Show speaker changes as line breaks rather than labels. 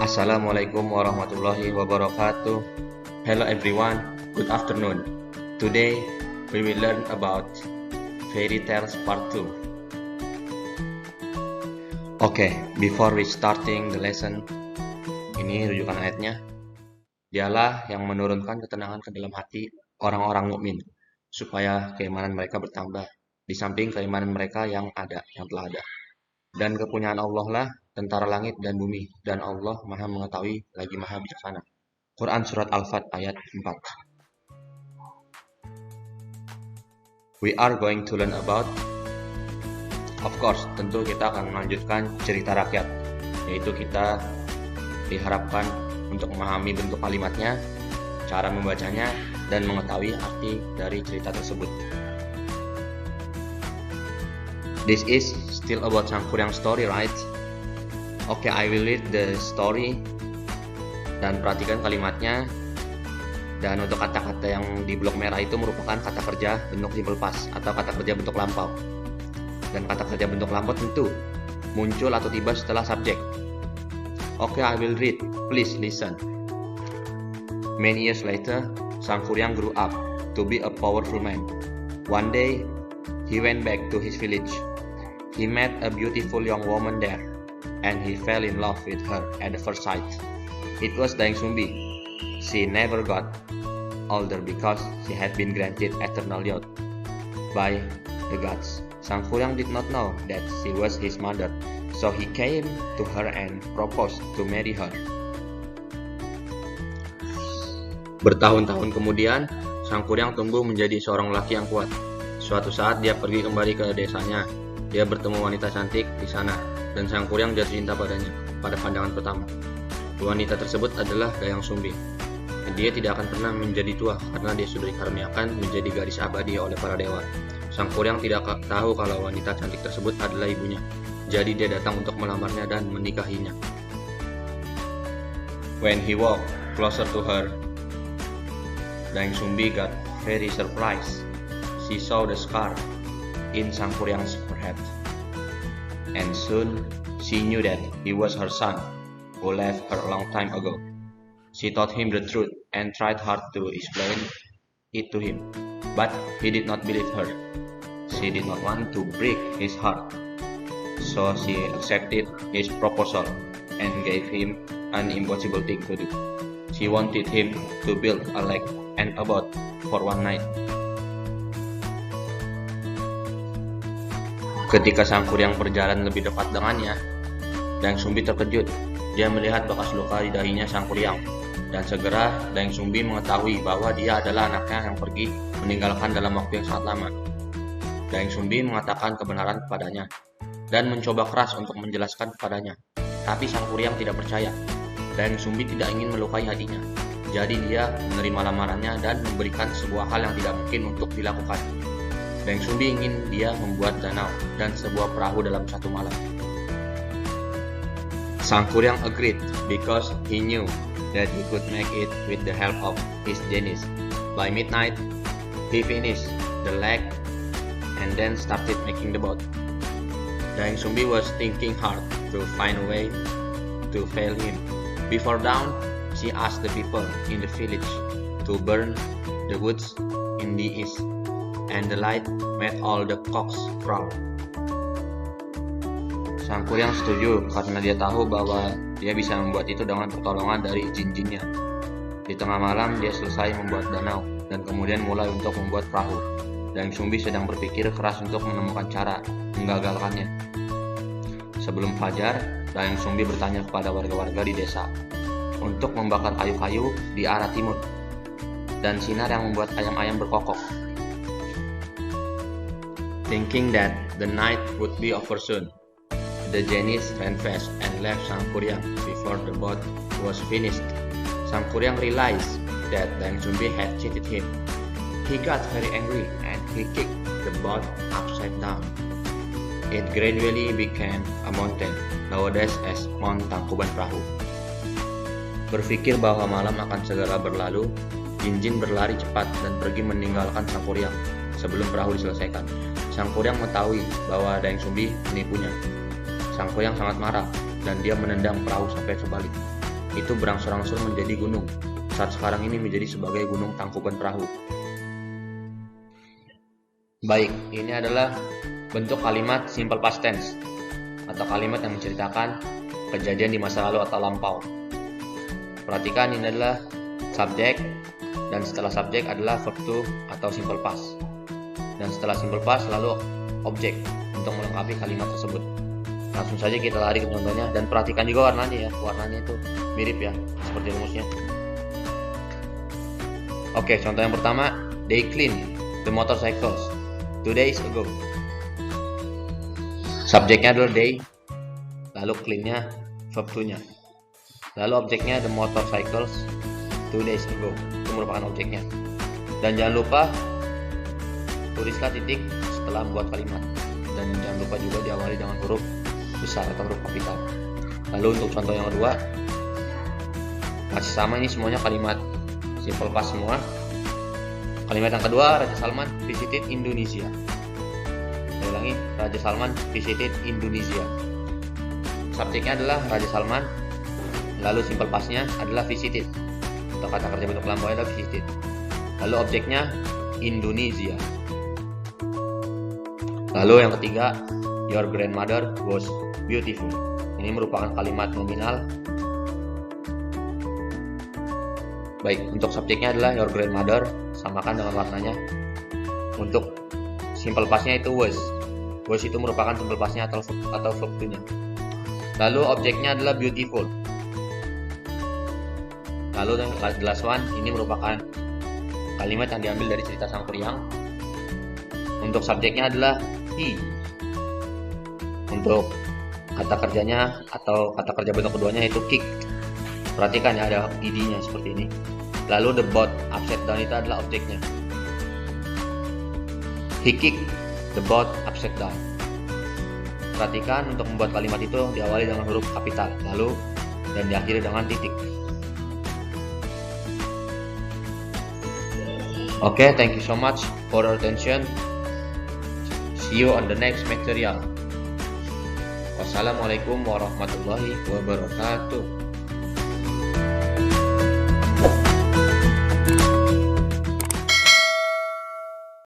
Assalamualaikum warahmatullahi wabarakatuh. Hello everyone, good afternoon. Today we will learn about fairy tales part 2. Okay, before we starting the lesson, ini rujukan ayatnya. Dialah yang menurunkan ketenangan ke dalam hati orang-orang mukmin supaya keimanan mereka bertambah di samping keimanan mereka yang telah ada. Dan kepunyaan Allah lah tentara langit dan bumi, dan Allah Maha mengetahui lagi Maha bijaksana. Quran Surat Al-Fat ayat 4. We are going to learn about, of course, tentu kita akan melanjutkan cerita rakyat, yaitu kita diharapkan untuk memahami bentuk kalimatnya, cara membacanya, dan mengetahui arti dari cerita tersebut. This is still about Sangkuriang story, right? Okay, I will read the story dan perhatikan kalimatnya. Dan untuk kata-kata yang di blok merah itu merupakan kata kerja bentuk simple past atau kata kerja bentuk lampau. Dan kata kerja bentuk lampau tentu muncul atau tiba setelah subjek. Okay, I will read. Please listen. Many years later, Sangkuriang grew up to be a powerful man. One day, he went back to his village. He met a beautiful young woman there, and he fell in love with her at the first sight. It was Daeng Sumbi. She never got older because she had been granted eternal youth by the gods. Sangkuriang did not know that she was his mother, so he came to her and proposed to marry her. Bertahun-tahun kemudian, Sangkuriang tumbuh menjadi seorang lelaki yang kuat. Suatu saat dia pergi kembali ke desanya. Dia bertemu wanita cantik di sana, dan Sangkuriang jatuh cinta padanya pada pandangan pertama. Wanita tersebut adalah Dayang Sumbi. Dia tidak akan pernah menjadi tua karena dia sudah dikaruniakan menjadi gadis abadi oleh para dewa. Sangkuriang tidak tahu kalau wanita cantik tersebut adalah ibunya. Jadi dia datang untuk melamarnya dan menikahinya. When he walked closer to her, Daeng Sumbi got very surprised. She saw the scar in Sangkuriang's forehead, and soon she knew that he was her son, who left her a long time ago. She told him the truth and tried hard to explain it to him, but he did not believe her. She did not want to break his heart, so she accepted his proposal and gave him an impossible thing to do. She wanted him to build a lake and a boat for one night. Ketika Sangkuriang berjalan lebih dekat dengannya, Daeng Sumbi terkejut. Dia melihat bekas luka di dahinya Sangkuriang, dan segera Daeng Sumbi mengetahui bahwa dia adalah anaknya yang pergi meninggalkan dalam waktu yang sangat lama. Daeng Sumbi mengatakan kebenaran kepadanya dan mencoba keras untuk menjelaskan kepadanya, tapi Sangkuriang tidak percaya. Daeng Sumbi tidak ingin melukai hatinya, jadi dia menerima lamarannya dan memberikan sebuah hal yang tidak mungkin untuk dilakukan. Daeng Sumbi ingin dia membuat danau dan sebuah perahu dalam satu malam. Sangkuriang agreed because he knew that he could make it with the help of his genies. By midnight, he finished the lake and then started making the boat. Daeng Sumbi was thinking hard to find a way to fail him. Before dawn, she asked the people in the village to burn the woods in the east, and the light made all the cocks crow. Sangkuriang setuju karena dia tahu bahwa dia bisa membuat itu dengan pertolongan dari jin-jinnya. Di tengah malam dia selesai membuat danau dan kemudian mulai untuk membuat perahu. Daeng Sumbi sedang berpikir keras untuk menemukan cara menggagalkannya. Sebelum fajar, Daeng Sumbi bertanya kepada warga-warga di desa untuk membakar kayu-kayu di arah timur dan sinar yang membuat ayam-ayam berkokok. Thinking that the night would be over soon, the genies ran fast and left Sangkuriang before the boat was finished. Sangkuriang realized that Daeng Sumbi had cheated him. He got very angry and he kicked the boat upside down. It gradually became a mountain, nowadays as Mount Tangkuban Perahu. Berpikir bahwa malam akan segera berlalu, Jin berlari cepat dan pergi meninggalkan Sang Kuryang sebelum perahu diselesaikan. Sang Kuryang mengetahui bahwa Daeng Sumbi menipunya. Sang Kuryang sangat marah dan dia menendang perahu sampai terbalik. Itu berangsur-angsur menjadi gunung. Saat sekarang ini menjadi sebagai gunung tangkuban perahu. Baik, ini adalah bentuk kalimat simple past tense atau kalimat yang menceritakan kejadian di masa lalu atau lampau. Perhatikan, ini adalah subjek dan setelah subjek adalah verb to atau simple past. Dan setelah simple past lalu objek untuk melengkapi kalimat tersebut. Langsung saja kita lari ke contohnya dan perhatikan juga warnanya ya. Warnanya itu mirip ya, seperti rumusnya. Oke, contoh yang pertama, they clean the motorcycles 2 days ago. Subjeknya adalah they, lalu clean-nya verb to-nya. Lalu objeknya the motorcycles 2 days ago. Itu merupakan objeknya. Dan jangan lupa tulislah titik setelah membuat kalimat. Dan jangan lupa juga diawali dengan huruf besar atau huruf kapital. Lalu untuk contoh yang kedua, masih sama, ini semuanya kalimat simple past semua. Kalimat yang kedua, Raja Salman visited Indonesia. Saya ulangi, Raja Salman visited Indonesia. Subjeknya adalah Raja Salman, lalu simple pastnya adalah visited atau kata kerja bentuk lampau adalah visited. Lalu objeknya Indonesia. Lalu yang ketiga, your grandmother was beautiful. Ini merupakan kalimat nominal. Baik, untuk subjeknya adalah your grandmother, samakan dengan warnanya. Untuk simple pastnya itu was. Was itu merupakan simple pastnya atau verb to-nya. Lalu objeknya adalah beautiful. Lalu yang the last one, ini merupakan kalimat yang diambil dari cerita Sang Kuryang. Untuk subjeknya adalah he. Untuk kata kerjanya atau kata kerja bentuk keduanya itu kick. Perhatikan ya, ada id-nya seperti ini. Lalu the boat upside down itu adalah objeknya. He kicked the boat upside down. Perhatikan untuk membuat kalimat itu diawali dengan huruf kapital, lalu dan diakhiri dengan titik. Okay, thank you so much for your attention. See you on the next material. Wassalamualaikum warahmatullahi wabarakatuh.